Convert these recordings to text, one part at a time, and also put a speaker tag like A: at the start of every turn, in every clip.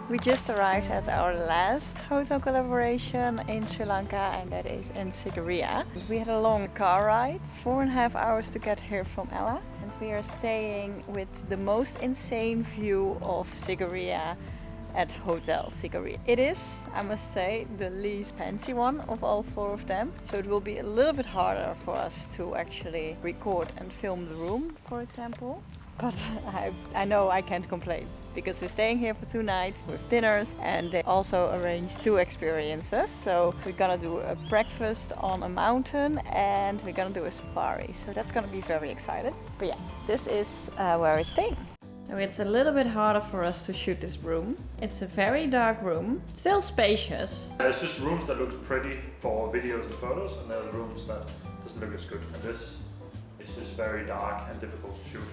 A: We just arrived at our last hotel collaboration in Sri Lanka, and that is in Sigiriya. We had a long car ride, 4.5 hours to get here from Ella, and we are staying with the most insane view of Sigiriya at Hotel Sigiriya. It is, I must say, the least fancy one of all 4 of them, so it will be a little bit harder for us to actually record and film the room, for example. But I know I can't complain, because we're staying here for 2 nights with dinners, and they also arranged 2 experiences. So we're gonna do a breakfast on a mountain and we're gonna do a safari. So that's gonna be very exciting. But yeah, this is where we're staying. So it's a little bit harder for us to shoot this room. It's a very dark room, still spacious.
B: There's just rooms that look pretty for videos and photos, and there's rooms that doesn't look as good. And this is just very dark and difficult to shoot.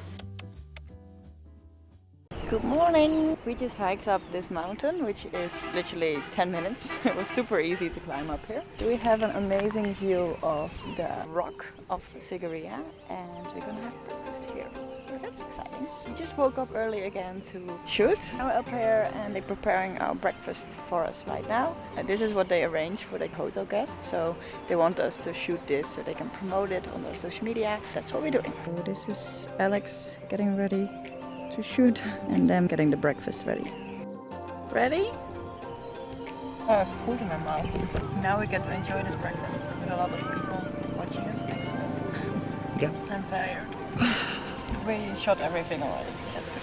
A: Good morning! We just hiked up this mountain, which is literally 10 minutes. It was super easy to climb up here. We have an amazing view of the rock of Sigiriya, and we're gonna have breakfast here. So that's exciting. We just woke up early again to shoot. Now we're up here and they're preparing our breakfast for us right now. This is what they arranged for the hotel guests, so they want us to shoot this so they can promote it on their social media. That's what we're doing. So this is Alex getting ready to shoot, and then getting the breakfast ready. Ready? Oh, I have food in my mouth. Now we get to enjoy this breakfast with a lot of people watching us next to us.
B: Yeah.
A: I'm tired. We shot everything already, so that's good.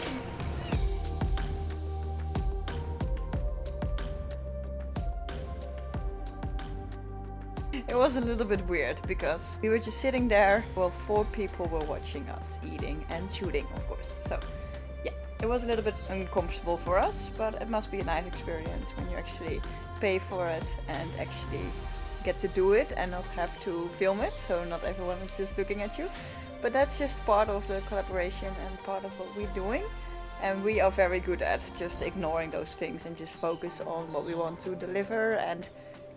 A: It was a little bit weird because we were just sitting there while 4 people were watching us eating and shooting, of course. So yeah, it was a little bit uncomfortable for us, but it must be a nice experience when you actually pay for it and actually get to do it and not have to film it, so not everyone is just looking at you. But that's just part of the collaboration and part of what we're doing, and we are very good at just ignoring those things and just focus on what we want to deliver and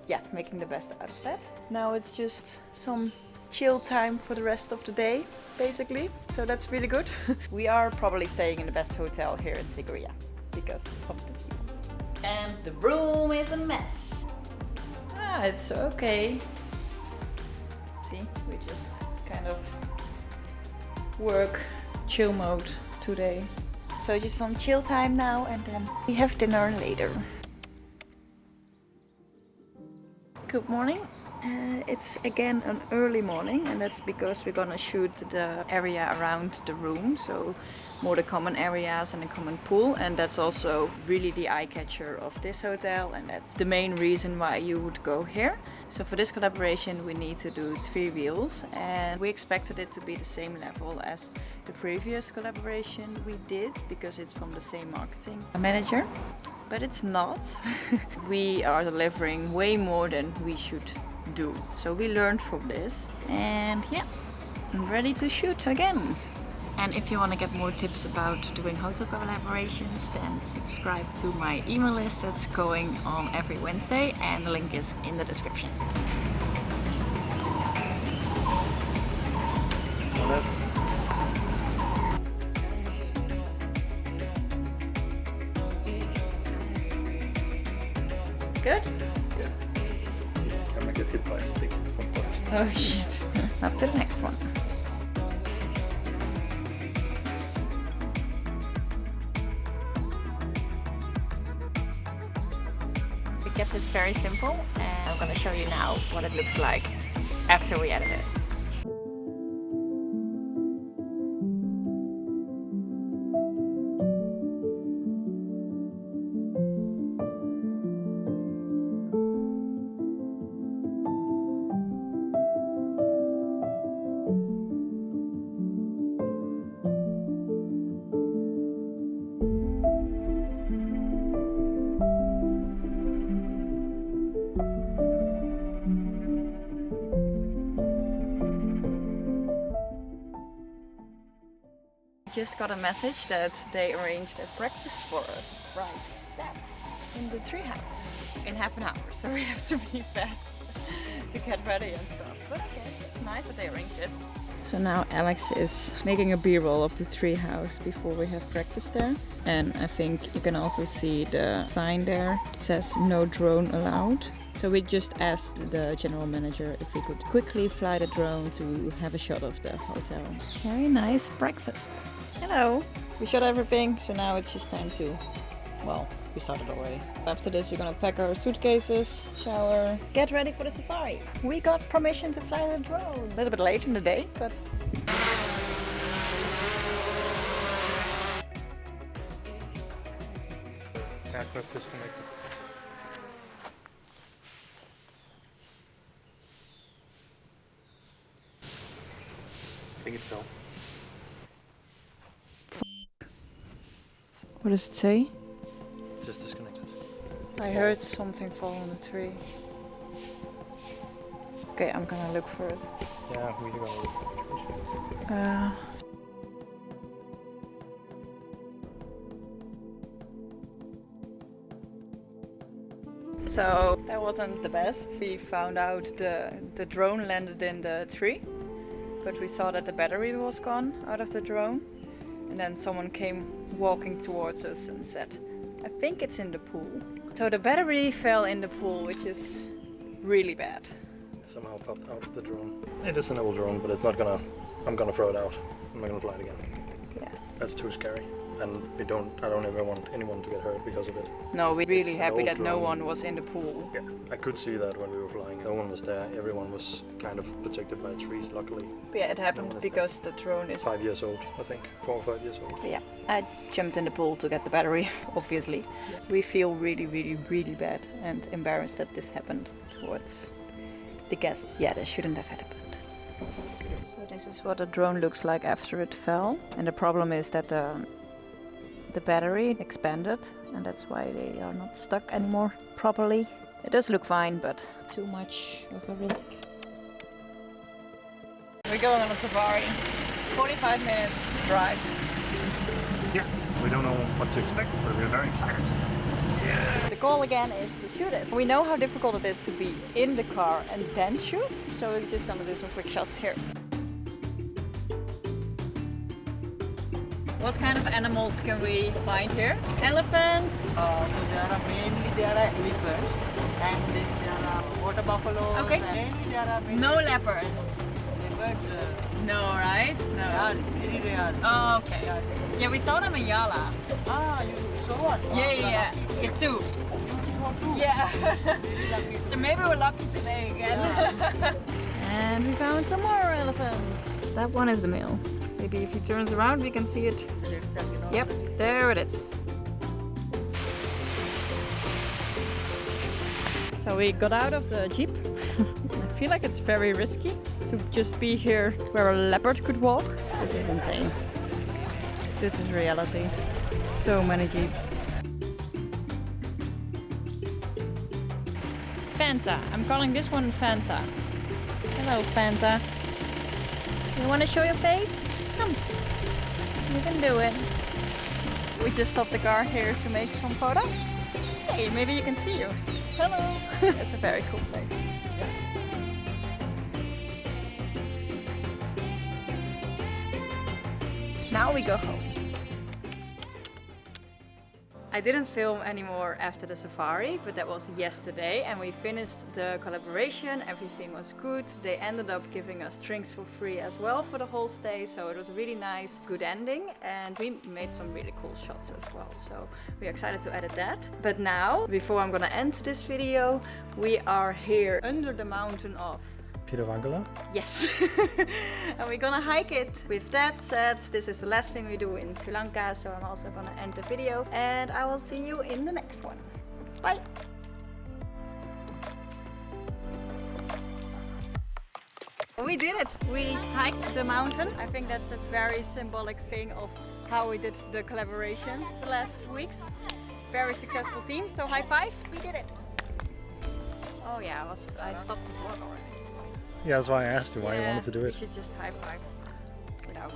A: yeah, making the best out of that. Now it's just some chill time for the rest of the day, basically. So that's really good. We are probably staying in the best hotel here in Sigiriya because of the view. And the room is a mess. Ah, it's okay. See, we just kind of work chill mode today. So just some chill time now, and then we have dinner later. Good morning. It's again an early morning, and that's because we're gonna shoot the area around the room, so more the common areas and the common pool, and that's also really the eye catcher of this hotel, and that's the main reason why you would go here. So for this collaboration we need to do 3 wheels, and we expected it to be the same level as the previous collaboration we did because it's from the same marketing manager. But it's not. We are delivering way more than we should do. So we learned from this, and yeah, I'm ready to shoot again. And if you want to get more tips about doing hotel collaborations, then subscribe to my email list that's going on every Wednesday, and the link is in the description. Good?
B: Yeah. Just see, can I get hit by a stick at one point?
A: Oh shit. Up to the next one. We kept it very simple, and I'm gonna show you now what it looks like after we edit it. Just got a message that they arranged a breakfast for us right there in the Treehouse in half an hour, so we have to be fast to get ready and stuff. But okay, it's nice that they arranged it. So now Alex is making a b-roll of the treehouse before we have breakfast there. And I think you can also see the sign there. It says no drone allowed. So we just asked the general manager if we could quickly fly the drone to have a shot of the hotel. Very nice breakfast. Hello. We shot everything, so now it's just time to, well, we started already. After this we're gonna pack our suitcases, shower, get ready for the safari. We got permission to fly the drone. A little bit late in the day, but...
B: Aircraft disconnected. I think it fell.
A: What does it say?
B: It's just disconnected.
A: I heard something fall on the tree. Okay, I'm gonna look for it.
B: Yeah, we're gonna look for it.
A: So that wasn't the best. We found out the drone landed in the tree, but we saw that the battery was gone out of the drone. And then someone came walking towards us and said, I think it's in the pool. So the battery fell in the pool, which is really bad.
B: Somehow popped out of the drone. It is an old drone, but it's not gonna... I'm gonna throw it out. I'm not gonna fly it again.
A: Yeah.
B: That's too scary. And I don't ever want anyone to get hurt because of it.
A: No, we're really
B: It's
A: happy
B: an
A: that
B: old
A: no
B: drone.
A: one was in the pool.
B: Yeah, I could see that when we were flying. No one was there. Everyone was kind of protected by trees, luckily.
A: But yeah, it happened
B: No one is
A: because the drone is...
B: 5 years old, I think. 4 or 5 years old.
A: But yeah, I jumped in the pool to get the battery, obviously.
B: Yeah.
A: We feel really, really, really bad and embarrassed that this happened towards the guest. Yeah, this shouldn't have happened. So this is what the drone looks like after it fell. And the problem is that the battery expanded, and that's why they are not stuck anymore properly. It does look fine, but too much of a risk. We're going on a safari. 45 minutes drive.
B: Yeah, we don't know what to expect, but we're very excited. Yeah.
A: The goal again is to shoot it. We know how difficult it is to be in the car and then shoot, so we're just gonna do some quick shots here. What kind of animals can we find here? Elephants?
C: So there are mainly elephants, and then there are water buffaloes.
A: Okay.
C: Mainly there are many
A: No leopards.
C: leopards.
A: No, right?
C: They
A: No.
C: are very rare.
A: Oh, okay. Yeah, we saw them in Yala.
C: You saw what?
A: Yeah. It's two.
C: You saw too.
A: Yeah.
C: Very lucky.
A: So maybe we're lucky today again. And we found some more elephants. That one is the male. Maybe if he turns around we can see it. Yep, there it is. So we got out of the jeep. I feel like it's very risky to just be here where a leopard could walk. This is insane. This is reality. So many jeeps. Fanta. I'm calling this one Fanta. Hello, Fanta. You want to show your face? Come. You can do it. We just stopped the car here to make some photos. Hey, maybe you can see you. Hello. It's a very cool place. Now we go home. I didn't film anymore after the safari, but that was yesterday, and we finished the collaboration. Everything was good. They ended up giving us drinks for free as well for the whole stay, so it was a really nice, good ending, and we made some really cool shots as well. So we're excited to edit that. But now, before I'm gonna end this video, we are here under the mountain of
B: Piravankala.
A: Yes, and we're gonna hike it. With that said, this is the last thing we do in Sri Lanka, so I'm also gonna end the video, and I will see you in the next one. Bye! We did it! We hiked the mountain. I think that's a very symbolic thing of how we did the collaboration the last weeks. Very successful team, so high five, we did it! Oh yeah, I stopped the vlog already.
B: Yeah, that's why I asked you why you wanted to do
A: We
B: it.
A: should just high five without